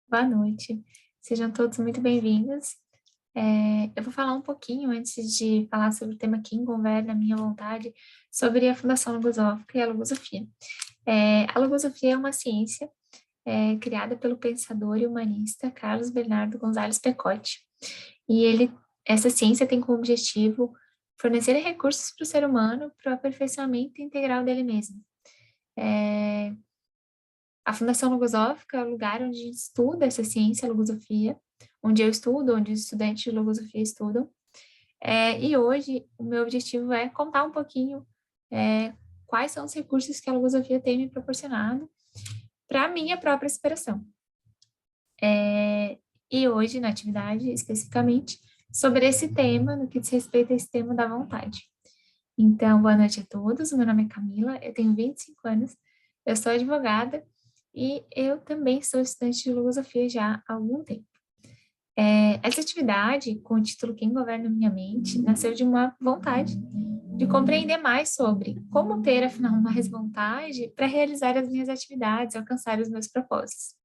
Boa noite, sejam todos muito bem-vindos. Eu vou falar um pouquinho, antes de falar sobre o tema Quem Governa a Minha Vontade, sobre a Fundação Logosófica e a logosofia. A logosofia é uma ciência criada pelo pensador e humanista Carlos Bernardo Gonzalez Pecotti. E essa ciência tem como objetivo fornecer recursos para o ser humano para o aperfeiçoamento integral dele mesmo. A Fundação Logosófica é o lugar onde estuda essa ciência, a logosofia, onde eu estudo, onde os estudantes de logosofia estudam. E hoje o meu objetivo é contar um pouquinho quais são os recursos que a logosofia tem me proporcionado para a minha própria superação. E hoje, na atividade, especificamente, sobre esse tema, no que diz respeito a esse tema da vontade. Então, boa noite a todos, meu nome é Camila, eu tenho 25 anos, eu sou advogada e eu também sou estudante de filosofia já há algum tempo. Essa atividade, com o título Quem Governa Minha Mente, nasceu de uma vontade de compreender mais sobre como ter, afinal, mais vontade para realizar as minhas atividades, alcançar os meus propósitos.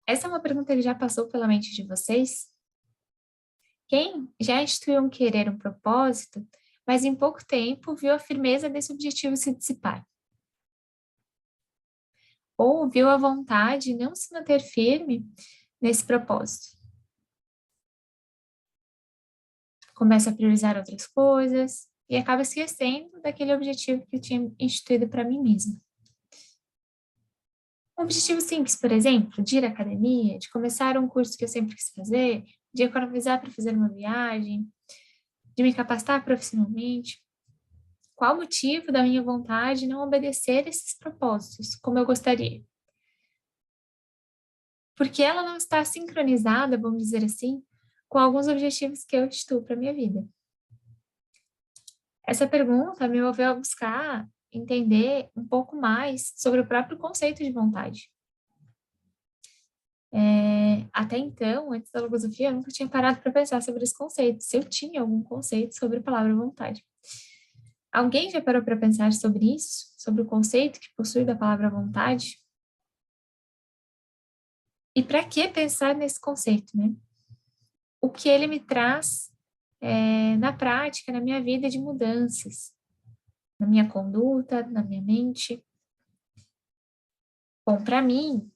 Essa é uma pergunta que já passou pela mente de vocês? Quem já instituiu um querer, um propósito, mas em pouco tempo viu a firmeza desse objetivo se dissipar? Ou viu a vontade não se manter firme nesse propósito? Começa a priorizar outras coisas e acaba esquecendo daquele objetivo que eu tinha instituído para mim mesma. Um objetivo simples, por exemplo, de ir à academia, de começar um curso que eu sempre quis fazer, de economizar para fazer uma viagem, de me capacitar profissionalmente. Qual o motivo da minha vontade de não obedecer esses propósitos, como eu gostaria? Porque ela não está sincronizada, vamos dizer assim, com alguns objetivos que eu instituo para a minha vida. Essa pergunta me moveu a buscar entender um pouco mais sobre o próprio conceito de vontade. Até então, antes da logosofia, eu nunca tinha parado para pensar sobre esse conceito, se eu tinha algum conceito sobre a palavra vontade. Alguém já parou para pensar sobre isso? Sobre o conceito que possui da palavra vontade? E para que pensar nesse conceito, né? O que ele me traz na prática, na minha vida de mudanças, na minha conduta, na minha mente? Bom, para mim,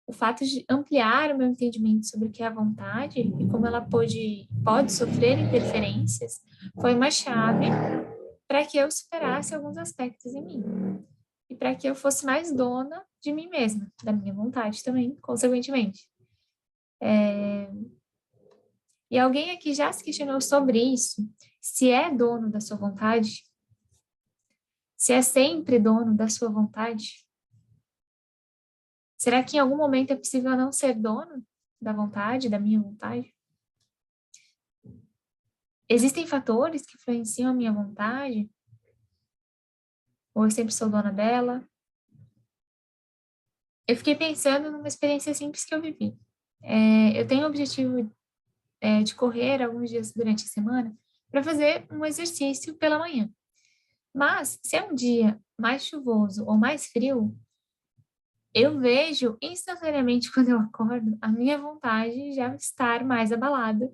o fato de ampliar o meu entendimento sobre o que é a vontade e como ela pode sofrer interferências foi uma chave para que eu superasse alguns aspectos em mim e para que eu fosse mais dona de mim mesma, da minha vontade também, consequentemente. E alguém aqui já se questionou sobre isso? Se é dono da sua vontade? Se é sempre dono da sua vontade? Será que em algum momento é possível não ser dono da vontade, da minha vontade? Existem fatores que influenciam a minha vontade? Ou eu sempre sou dona dela? Eu fiquei pensando numa experiência simples que eu vivi. Eu tenho o objetivo de correr alguns dias durante a semana para fazer um exercício pela manhã. Mas, se é um dia mais chuvoso ou mais frio, eu vejo instantaneamente quando eu acordo a minha vontade já estar mais abalada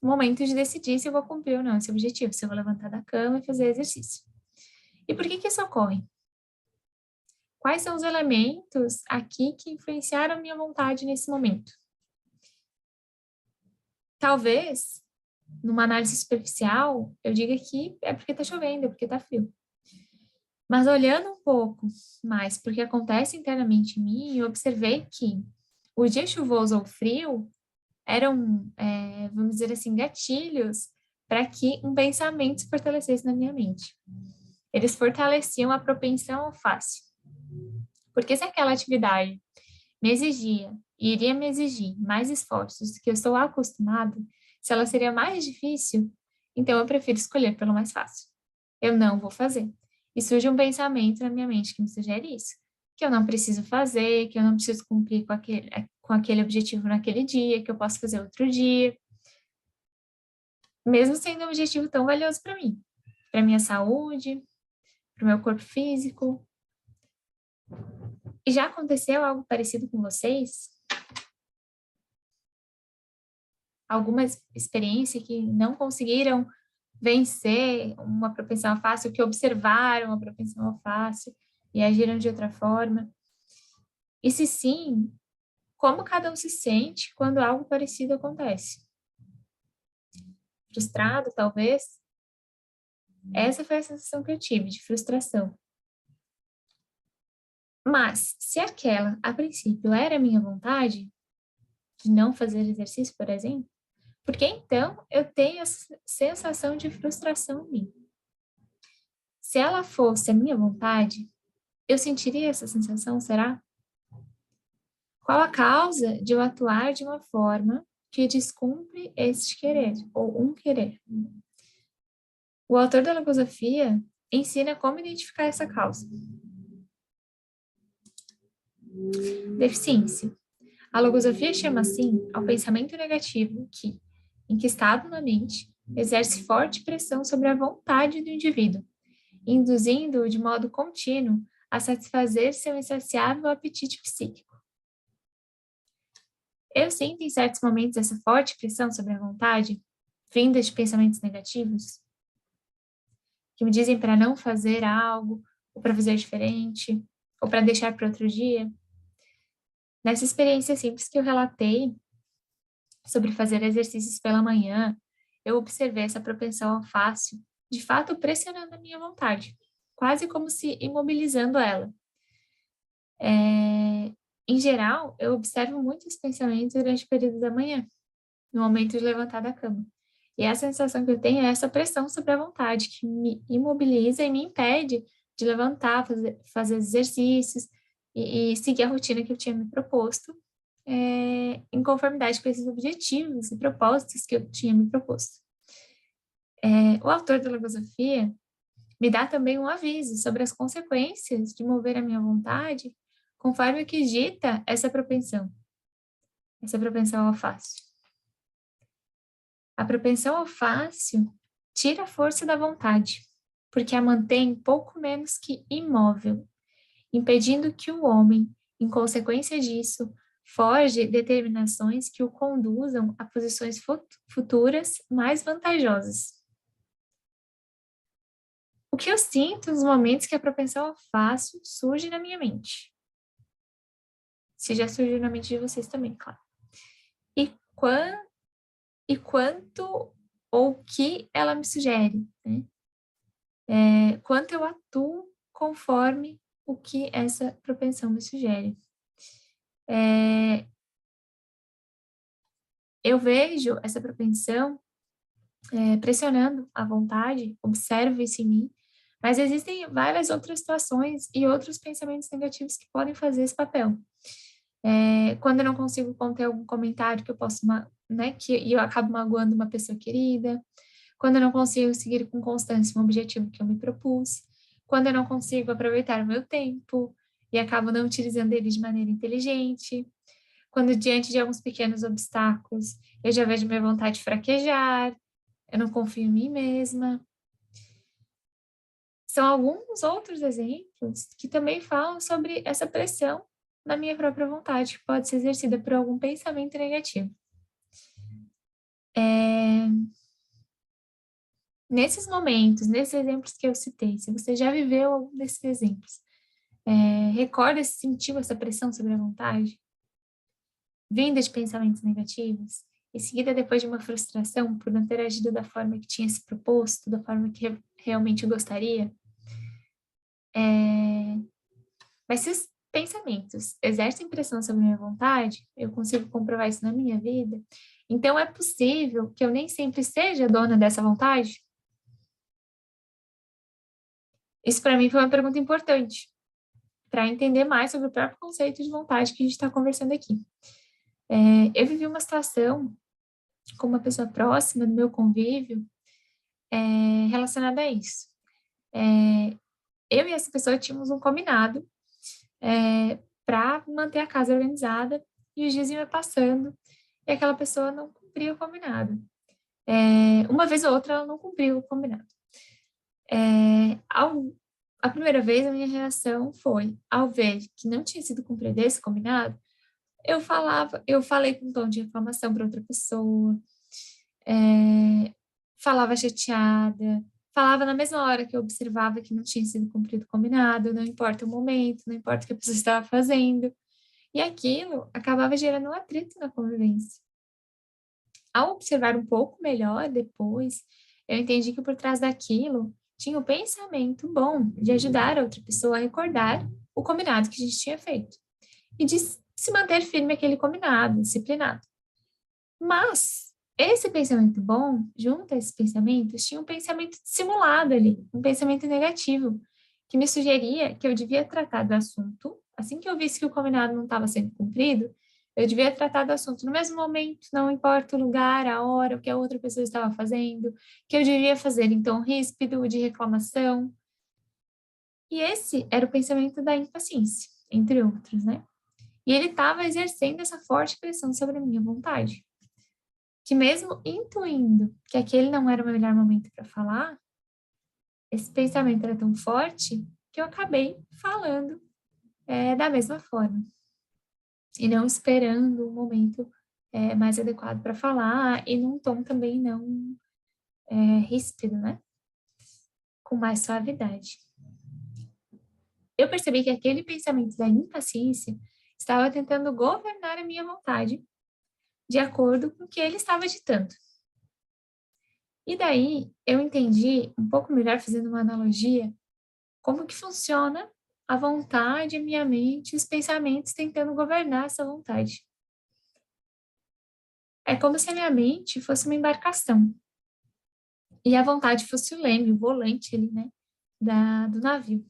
no momento de decidir se eu vou cumprir ou não esse objetivo, se eu vou levantar da cama e fazer exercício. E por que que isso ocorre? Quais são os elementos aqui que influenciaram a minha vontade nesse momento? Talvez, numa análise superficial, eu diga que é porque está chovendo, é porque está frio. Mas olhando um pouco mais para o que acontece internamente em mim, eu observei que o dia chuvoso ou frio eram, vamos dizer assim, gatilhos para que um pensamento se fortalecesse na minha mente. Eles fortaleciam a propensão ao fácil. Porque se aquela atividade me exigia e iria me exigir mais esforços do que eu estou acostumada, se ela seria mais difícil, então eu prefiro escolher pelo mais fácil. Eu não vou fazer. E surge um pensamento na minha mente que me sugere isso, que eu não preciso fazer, que eu não preciso cumprir com aquele objetivo naquele dia, que eu posso fazer outro dia, mesmo sendo um objetivo tão valioso para minha saúde, para o meu corpo físico. E já aconteceu algo parecido com vocês? alguma experiência que não conseguiram vencer uma propensão ao fácil, que observaram a propensão ao fácil e agiram de outra forma? E se sim, como cada um se sente quando algo parecido acontece? Frustrado, talvez? Essa foi a sensação que eu tive, de frustração. Mas, se aquela, a princípio, era a minha vontade, de não fazer exercício, por exemplo, por que então eu tenho essa sensação de frustração em mim? Se ela fosse a minha vontade, eu sentiria essa sensação, será? Qual a causa de eu atuar de uma forma que descumpre este querer, ou um querer? O autor da logosofia ensina como identificar essa causa. Deficiência. A logosofia chama assim ao pensamento negativo que, enquistado na mente, exerce forte pressão sobre a vontade do indivíduo, induzindo-o de modo contínuo a satisfazer seu insaciável apetite psíquico. Eu sinto em certos momentos essa forte pressão sobre a vontade, vinda de pensamentos negativos, que me dizem para não fazer algo, ou para fazer diferente, ou para deixar para outro dia. Nessa experiência simples que eu relatei sobre fazer exercícios pela manhã, eu observei essa propensão ao fácil, de fato pressionando a minha vontade, quase como se imobilizando ela. Em geral, eu observo muitos pensamentos durante o período da manhã, no momento de levantar da cama. E a sensação que eu tenho é essa pressão sobre a vontade, que me imobiliza e me impede de levantar, fazer exercícios e seguir a rotina que eu tinha me proposto, em conformidade com esses objetivos e propósitos que eu tinha me proposto. O autor da logosofia me dá também um aviso sobre as consequências de mover a minha vontade conforme o que dita essa propensão ao fácil. A propensão ao fácil tira a força da vontade, porque a mantém pouco menos que imóvel, impedindo que o homem, em consequência disso, forge determinações que o conduzam a posições futuras mais vantajosas. O que eu sinto nos momentos que a propensão ao fácil surge na minha mente? Se já surgiu na mente de vocês também, claro. E quanto ou que ela me sugere, né? Quanto eu atuo conforme o que essa propensão me sugere. Eu vejo essa propensão pressionando a vontade, observo isso em mim, mas existem várias outras situações e outros pensamentos negativos que podem fazer esse papel. Quando eu não consigo conter algum comentário que eu posso, né, que eu acabo magoando uma pessoa querida, quando eu não consigo seguir com constância um objetivo que eu me propus, quando eu não consigo aproveitar o meu tempo e acabo não utilizando ele de maneira inteligente, quando diante de alguns pequenos obstáculos eu já vejo minha vontade fraquejar, eu não confio em mim mesma. São alguns outros exemplos que também falam sobre essa pressão na minha própria vontade, que pode ser exercida por algum pensamento negativo. Nesses momentos, nesses exemplos que eu citei, se você já viveu algum desses exemplos, recorda se sentiu essa pressão sobre a vontade, vinda de pensamentos negativos, e seguida depois de uma frustração por não ter agido da forma que tinha se proposto, da forma que realmente gostaria. Mas se os pensamentos exercem pressão sobre a minha vontade, eu consigo comprovar isso na minha vida, então é possível que eu nem sempre seja dona dessa vontade? Isso para mim foi uma pergunta importante, para entender mais sobre o próprio conceito de vontade que a gente está conversando aqui. Eu vivi uma situação com uma pessoa próxima do meu convívio relacionada a isso. Eu e essa pessoa tínhamos um combinado para manter a casa organizada e os dias iam passando e aquela pessoa não cumpria o combinado. Uma vez ou outra ela não cumpriu o combinado. A primeira vez a minha reação foi, ao ver que não tinha sido cumprido esse combinado, eu falei com um tom de reclamação para outra pessoa, falava chateada, falava na mesma hora que eu observava que não tinha sido cumprido o combinado, não importa o momento, não importa o que a pessoa estava fazendo. E aquilo acabava gerando um atrito na convivência. Ao observar um pouco melhor depois, eu entendi que por trás daquilo tinha o pensamento bom de ajudar a outra pessoa a recordar o combinado que a gente tinha feito e de se manter firme aquele combinado, disciplinado. Mas esse pensamento bom, junto a esses pensamentos, tinha um pensamento dissimulado ali, um pensamento negativo, que me sugeria que eu devia tratar do assunto, assim que eu visse que o combinado não estava sendo cumprido, eu devia tratar do assunto no mesmo momento, não importa o lugar, a hora, o que a outra pessoa estava fazendo, que eu devia fazer em tom ríspido, de reclamação. E esse era o pensamento da impaciência, entre outros, né? E ele estava exercendo essa forte pressão sobre a minha vontade. Que mesmo intuindo que aquele não era o melhor momento para falar, esse pensamento era tão forte que eu acabei falando da mesma forma. E não esperando o momento mais adequado para falar e num tom também não ríspido, né? Com mais suavidade. Eu percebi que aquele pensamento da impaciência estava tentando governar a minha vontade de acordo com o que ele estava ditando. E daí eu entendi um pouco melhor, fazendo uma analogia, como que funciona a vontade, a minha mente, os pensamentos tentando governar essa vontade. É como se a minha mente fosse uma embarcação e a vontade fosse o leme, o volante ali, né, do navio.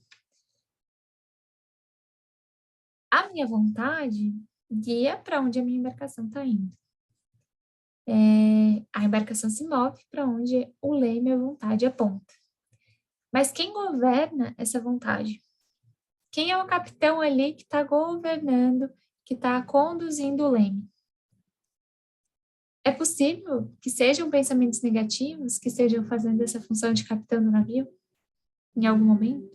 A minha vontade guia para onde a minha embarcação está indo. A embarcação se move para onde o leme, a vontade, aponta. Mas quem governa essa vontade? Quem é o capitão ali que está governando, que está conduzindo o leme? É possível que sejam pensamentos negativos que estejam fazendo essa função de capitão do navio, em algum momento?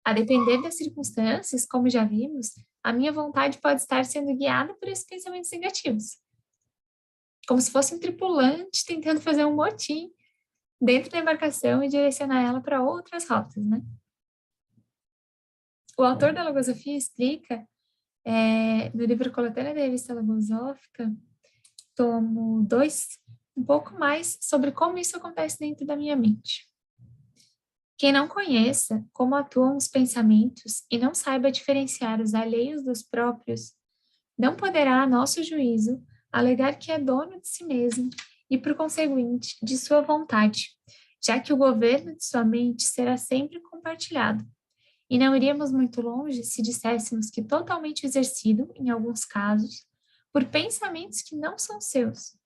A depender das circunstâncias, como já vimos, a minha vontade pode estar sendo guiada por esses pensamentos negativos. Como se fosse um tripulante tentando fazer um motim dentro da embarcação e direcionar ela para outras rotas, né? O autor da Logosofia explica, no livro Coletânea da Revista Logosófica, tomo 2, um pouco mais sobre como isso acontece dentro da minha mente. Quem não conheça como atuam os pensamentos e não saiba diferenciar os alheios dos próprios, não poderá, a nosso juízo, alegar que é dono de si mesmo e, por conseguinte, de sua vontade, já que o governo de sua mente será sempre compartilhado. E não iríamos muito longe se disséssemos que totalmente exercido, em alguns casos, por pensamentos que não são seus.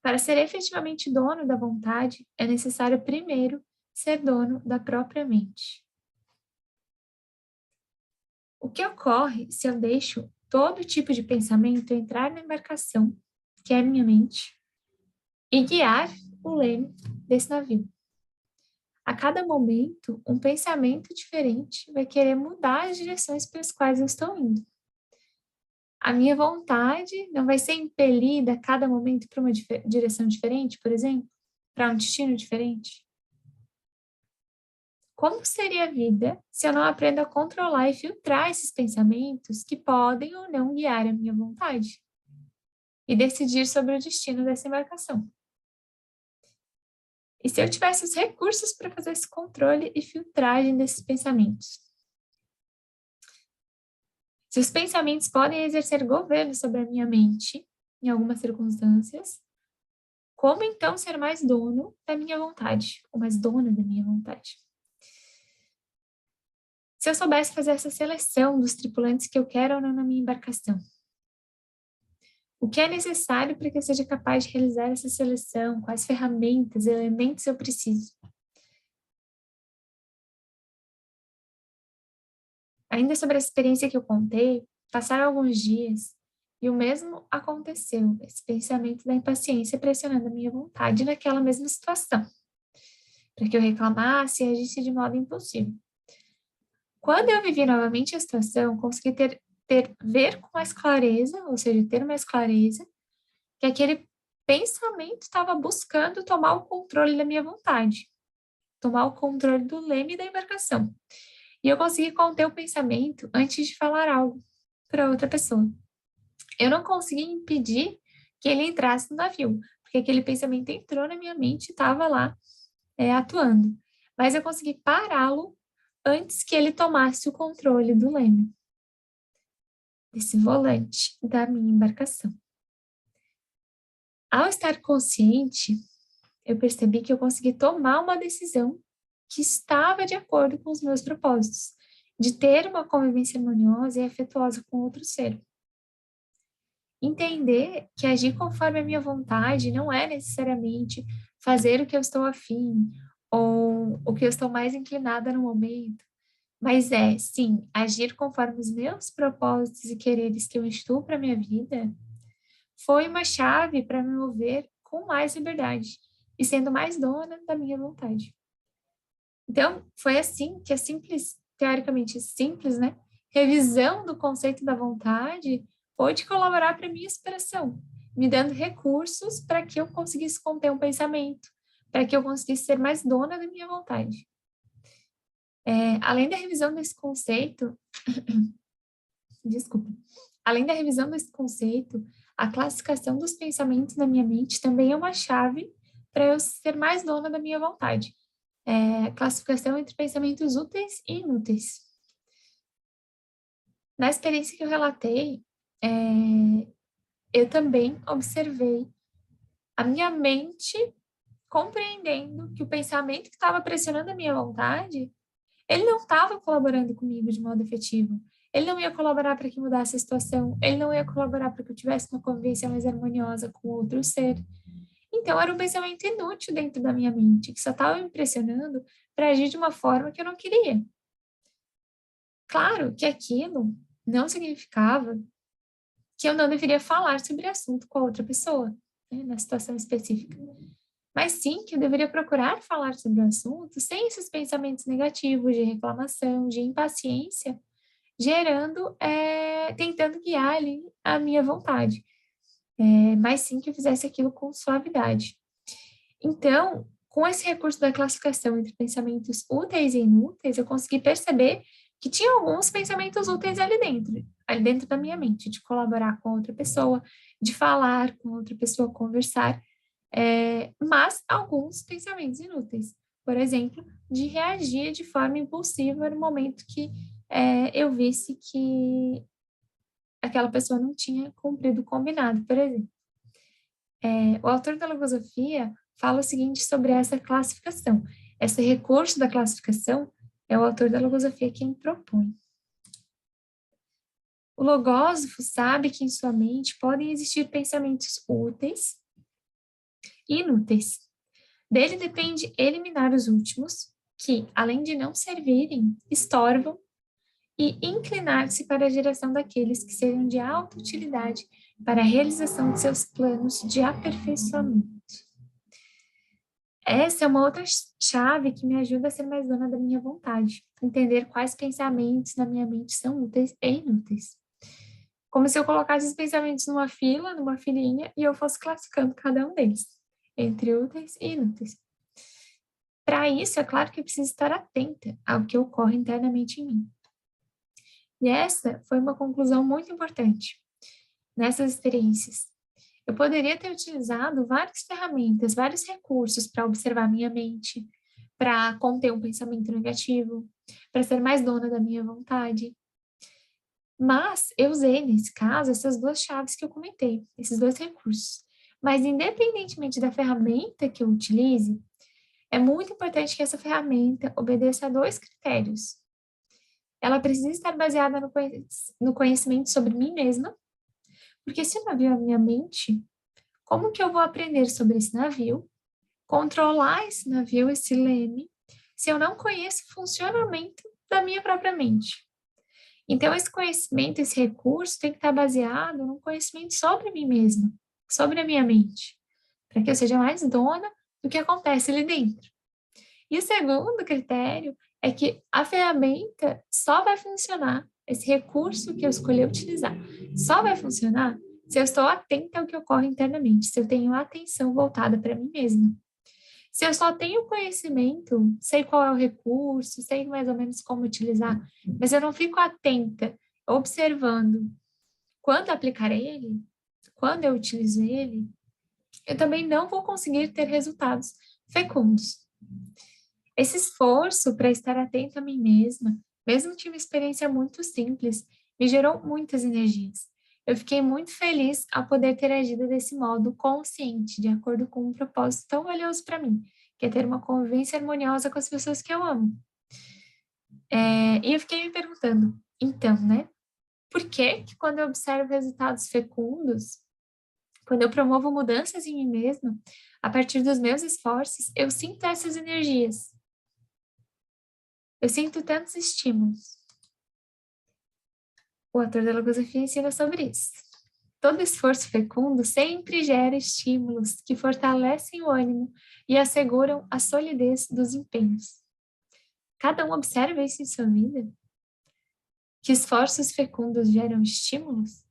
Para ser efetivamente dono da vontade, é necessário primeiro ser dono da própria mente. O que ocorre se eu deixo todo tipo de pensamento entrar na embarcação, que é a minha mente, e guiar o leme desse navio? A cada momento, um pensamento diferente vai querer mudar as direções pelas quais eu estou indo. A minha vontade não vai ser impelida a cada momento para uma direção diferente, por exemplo? Para um destino diferente? Como seria a vida se eu não aprendo a controlar e filtrar esses pensamentos que podem ou não guiar a minha vontade e decidir sobre o destino dessa embarcação? E se eu tivesse os recursos para fazer esse controle e filtragem desses pensamentos? Se os pensamentos podem exercer governo sobre a minha mente, em algumas circunstâncias, como então ser mais dono da minha vontade, ou mais dona da minha vontade? Se eu soubesse fazer essa seleção dos tripulantes que eu quero ou não na minha embarcação, o que é necessário para que eu seja capaz de realizar essa seleção? Quais ferramentas, elementos eu preciso? Ainda sobre a experiência que eu contei, passaram alguns dias e o mesmo aconteceu, esse pensamento da impaciência pressionando a minha vontade naquela mesma situação, para que eu reclamasse e agisse de modo impulsivo. Quando eu vivi novamente a situação, consegui ver com mais clareza, ou seja, ter mais clareza, que aquele pensamento estava buscando tomar o controle da minha vontade, tomar o controle do leme da embarcação. E eu consegui conter o pensamento antes de falar algo para outra pessoa. Eu não consegui impedir que ele entrasse no navio, porque aquele pensamento entrou na minha mente e estava lá atuando. Mas eu consegui pará-lo antes que ele tomasse o controle do leme, desse volante da minha embarcação. Ao estar consciente, eu percebi que eu consegui tomar uma decisão que estava de acordo com os meus propósitos, de ter uma convivência harmoniosa e afetuosa com outro ser. Entender que agir conforme a minha vontade não é necessariamente fazer o que eu estou afim ou o que eu estou mais inclinada no momento, mas é, sim, agir conforme os meus propósitos e quereres que eu instituo para a minha vida, foi uma chave para me mover com mais liberdade e sendo mais dona da minha vontade. Então, foi assim que a simples, teoricamente simples, né, revisão do conceito da vontade pôde colaborar para a minha inspiração, me dando recursos para que eu conseguisse conter um pensamento, para que eu conseguisse ser mais dona da minha vontade. Além da revisão desse conceito, desculpa, além da revisão desse conceito, a classificação dos pensamentos na minha mente também é uma chave para eu ser mais dona da minha vontade. Classificação entre pensamentos úteis e inúteis. Na experiência que eu relatei, eu também observei a minha mente compreendendo que o pensamento que estava pressionando a minha vontade, ele não estava colaborando comigo de modo efetivo. Ele não ia colaborar para que mudasse a situação, ele não ia colaborar para que eu tivesse uma convivência mais harmoniosa com outro ser. Então, era um pensamento inútil dentro da minha mente, que só estava me pressionando para agir de uma forma que eu não queria. Claro que aquilo não significava que eu não deveria falar sobre o assunto com a outra pessoa, né, na situação específica. Mas sim que eu deveria procurar falar sobre o assunto sem esses pensamentos negativos de reclamação, de impaciência, gerando, tentando guiar ali a minha vontade. Mas sim que eu fizesse aquilo com suavidade. Então, com esse recurso da classificação entre pensamentos úteis e inúteis, eu consegui perceber que tinha alguns pensamentos úteis ali dentro da minha mente, de colaborar com outra pessoa, de falar com outra pessoa, conversar, mas alguns pensamentos inúteis. Por exemplo, de reagir de forma impulsiva no momento que eu visse que aquela pessoa não tinha cumprido o combinado, por exemplo. O autor da logosofia fala o seguinte sobre essa classificação. Esse recurso da classificação é o autor da logosofia quem propõe. O logósofo sabe que em sua mente podem existir pensamentos úteis e inúteis. Dele depende eliminar os últimos, que, além de não servirem, estorvam, e inclinar-se para a direção daqueles que sejam de alta utilidade para a realização de seus planos de aperfeiçoamento. Essa é uma outra chave que me ajuda a ser mais dona da minha vontade, entender quais pensamentos na minha mente são úteis e inúteis. Como se eu colocasse os pensamentos numa fila, numa filinha, e eu fosse classificando cada um deles, entre úteis e inúteis. Para isso, é claro que eu preciso estar atenta ao que ocorre internamente em mim. E essa foi uma conclusão muito importante nessas experiências. Eu poderia ter utilizado várias ferramentas, vários recursos para observar minha mente, para conter um pensamento negativo, para ser mais dona da minha vontade. Mas eu usei, nesse caso, essas duas chaves que eu comentei, esses dois recursos. Mas, independentemente da ferramenta que eu utilize, é muito importante que essa ferramenta obedeça a dois critérios. Ela precisa estar baseada no conhecimento sobre mim mesma, porque se o navio é a minha mente, como que eu vou aprender sobre esse navio, controlar esse navio, esse leme, se eu não conheço o funcionamento da minha própria mente? Então, esse conhecimento, esse recurso tem que estar baseado no conhecimento sobre mim mesma, sobre a minha mente, para que eu seja mais dona do que acontece ali dentro. E o segundo critério é que a ferramenta só vai funcionar, esse recurso que eu escolhi utilizar, só vai funcionar Se eu estou atenta ao que ocorre internamente, se eu tenho atenção voltada para mim mesma. Se eu só tenho conhecimento, sei qual é o recurso, sei mais ou menos como utilizar, mas eu não fico atenta, observando quando aplicar ele, quando eu utilizo ele, eu também não vou conseguir ter resultados fecundos. Esse esforço para estar atenta a mim mesma, mesmo que uma experiência muito simples, me gerou muitas energias. Eu fiquei muito feliz ao poder ter agido desse modo consciente, de acordo com um propósito tão valioso para mim, que é ter uma convivência harmoniosa com as pessoas que eu amo. E eu fiquei me perguntando, então, né? Por que que quando eu observo resultados fecundos, quando eu promovo mudanças em mim mesma, a partir dos meus esforços, eu sinto essas energias? Eu sinto tantos estímulos. O autor da logosofia ensina sobre isso. Todo esforço fecundo sempre gera estímulos que fortalecem o ânimo e asseguram a solidez dos empenhos. Cada um observa isso em sua vida? Que esforços fecundos geram estímulos?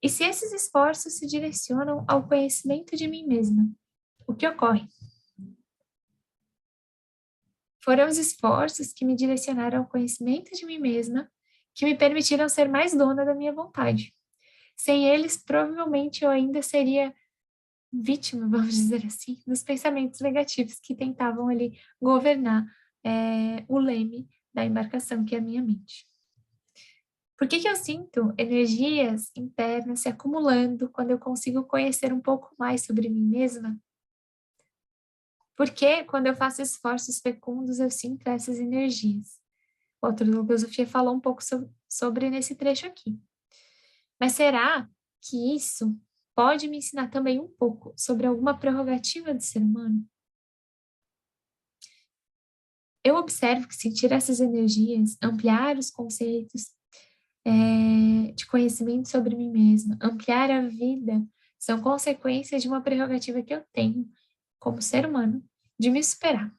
E se esses esforços se direcionam ao conhecimento de mim mesma, o que ocorre? Foram os esforços que me direcionaram ao conhecimento de mim mesma que me permitiram ser mais dona da minha vontade. Sem eles, provavelmente eu ainda seria vítima, vamos dizer assim, dos pensamentos negativos que tentavam ali governar o leme da embarcação, que é a minha mente. Por que que eu sinto energias internas se acumulando quando eu consigo conhecer um pouco mais sobre mim mesma? Porque quando eu faço esforços fecundos, eu sinto essas energias. O autor da filosofia falou um pouco sobre nesse trecho aqui. Mas será que isso pode me ensinar também um pouco sobre alguma prerrogativa do ser humano? Eu observo que sentir essas energias, ampliar os conceitos de conhecimento sobre mim mesma, ampliar a vida, são consequências de uma prerrogativa que eu tenho como ser humano de me superar.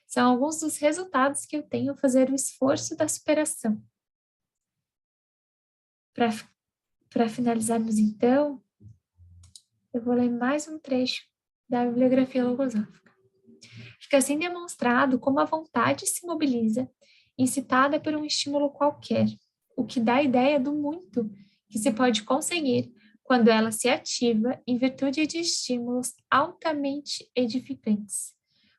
São alguns dos resultados que eu tenho ao fazer o esforço da superação. Para finalizarmos, então, eu vou ler mais um trecho da bibliografia logosófica. Fica assim demonstrado como a vontade se mobiliza, incitada por um estímulo qualquer, o que dá a ideia do muito que se pode conseguir quando ela se ativa em virtude de estímulos altamente edificantes,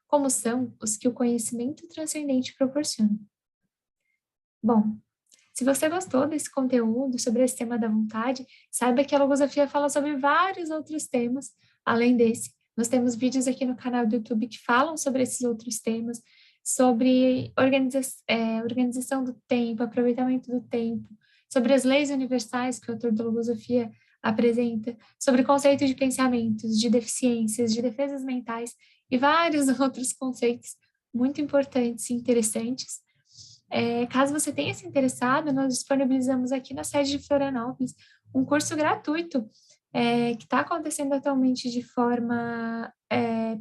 como são os que o conhecimento transcendente proporciona. Bom, se você gostou desse conteúdo sobre esse tema da vontade, saiba que a logosofia fala sobre vários outros temas, além desse. Nós temos vídeos aqui no canal do YouTube que falam sobre esses outros temas, sobre organização do tempo, aproveitamento do tempo, sobre as leis universais que o autor da logosofia apresenta, sobre o conceito de pensamentos, de deficiências, de defesas mentais e vários outros conceitos muito importantes e interessantes. Caso você tenha se interessado, nós disponibilizamos aqui na sede de Florianópolis um curso gratuito que está acontecendo atualmente de forma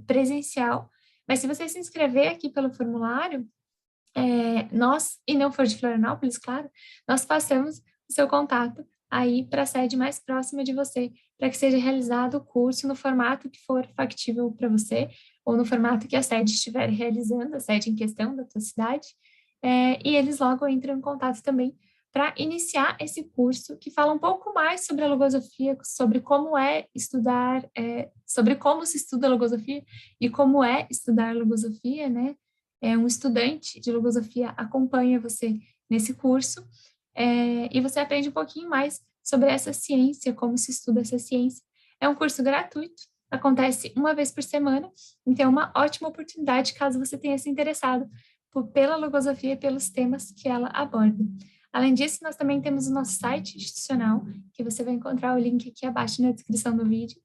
presencial. Mas se você se inscrever aqui pelo formulário, e não for de Florianópolis, claro, nós passamos o seu contato aí para a sede mais próxima de você, para que seja realizado o curso no formato que for factível para você, ou no formato que a sede estiver realizando, a sede em questão da tua cidade, e eles logo entram em contato também para iniciar esse curso que fala um pouco mais sobre a logosofia, sobre como é estudar, sobre como se estuda a logosofia e como é estudar logosofia, né? Um estudante de logosofia acompanha você nesse curso, e você aprende um pouquinho mais sobre essa ciência, como se estuda essa ciência. É um curso gratuito, acontece uma vez por semana, então é uma ótima oportunidade caso você tenha se interessado pela logosofia e pelos temas que ela aborda. Além disso, nós também temos o nosso site institucional, que você vai encontrar o link aqui abaixo na descrição do vídeo.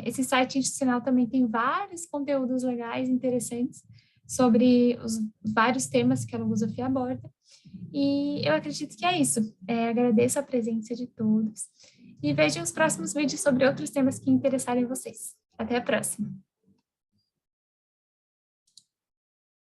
Esse site institucional também tem vários conteúdos legais, interessantes, sobre os vários temas que a logosofia aborda. E eu acredito que é isso. Agradeço a presença de todos e vejam os próximos vídeos sobre outros temas que interessarem vocês. Até a próxima!